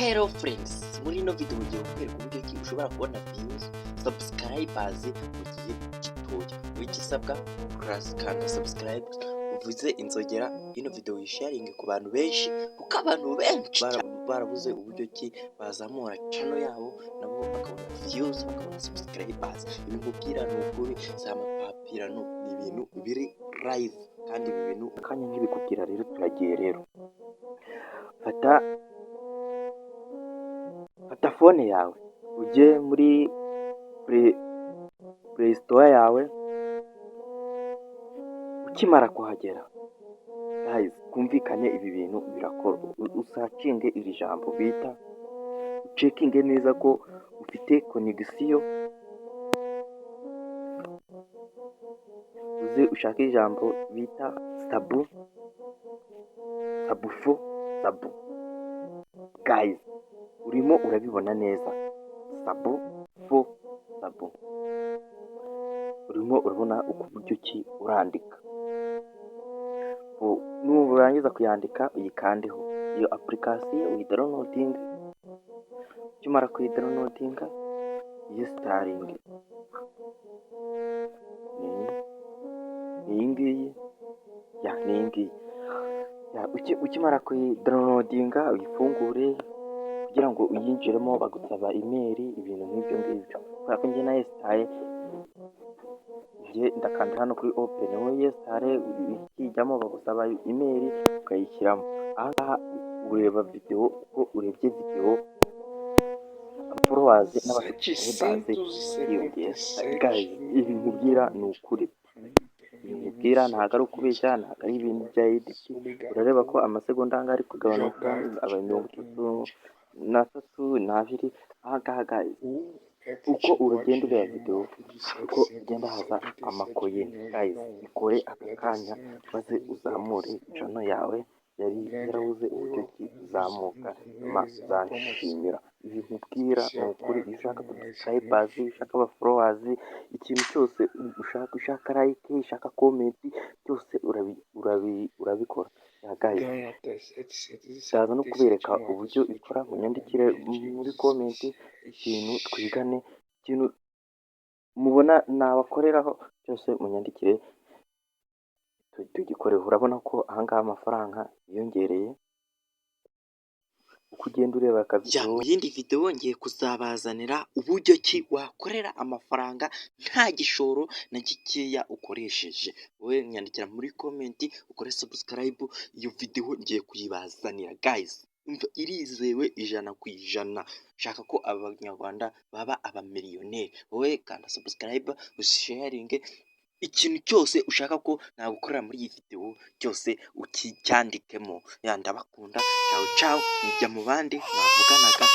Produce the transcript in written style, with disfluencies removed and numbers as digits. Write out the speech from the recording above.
Hello friends, muri ino video ngiye kukwereka uburyo ki ushobora kubona views, subscribers mu gihe gitoya. Igisabwa kanda subscribe, uvuze inzogera, ino video uyisharinge ku bantu benshi kuko abantu benshi barabuze uburyo ki bazamura channel yabo nabo bakabona views, bakabona subscribers. Ibi nkubwira ni ukuri, si amapapirano, ni ibintu biri live kandi ibi bintu akanya nk'ibikubwira. Rero turagiye rero, fata fone yawe ujye muri play store yawe. Ukimara kuhagera guys, kumvikane ibi bintu birakorwa. Usacinge iri jambo bita, ucekinge neza ko ufite connection. Uze ushake ijambo bita sabu guys, urimo urabibona neza. sabu urimo urabona uko buryo ki urandika. Nurangiza kuyandika uyikandeho iyo application, uyidownloading. Ukimara kuyidownloading uyinstaling. Iyi ngiyi ukimara kuyidownloading uyifungure kugira ngo uyinjiremo, bagusaba email, ibintu nk'ibyo ngibyo. Kubera ko njye nayestaye, ndakanda hano kuri open, wowe yestare ukijyamo bagusaba email ukayishyiramo. Ahangaha ureba video, uko urebye video followers n'abasubscribers biyongera. Guys, ibi nkubwira ni ukuri, nkubwira ntabwo ari ukubeshya, ntabwo ari ibintu bya edit. Urareba ko amasegonda anga ari kugabanuka, aba 32. Ahangaha guys, uko urugendo ureba video, uko ugenda haza amakoyeni. Guys, ikore aka kanya maze uzamure channel yawe yari yarabuze uburyo ki uzamuka, uzanshimira. Ibi nkubwira ni ukuri. Ushaka subscribers, ushaka aba followers, ikintu cyose ushaka like, ushaka comment, byose urabikora. Guys, ndaza no kubereka uburyo ikora. Munyandikire muri comment ikintu twigane, ikintu mubona nabakoreraho cyose munyandikire tugikoreho. Urabona ko ahangaha amafaranga yiyongereye uko ugenda ureba akavidewo. Mu yindi video ngiye kuzabazanira uburyo ki wakorera amafaranga nta gishoro na gikeya ukoresheje. Wowe nyandikira muri comment ukore subscribe, iyo video ngiye kuyibazanira. Guys, irizewe 100%. Shaka ko abanyarwanda baba abamiliyoneri. Wowe kanda subscribe, usharinge, ikintu cyose ushaka ko nagukorera muri iyi video cyose ukicyandikemo. Ndabakunda. Ciao, njya mu bandi mwavuganaga.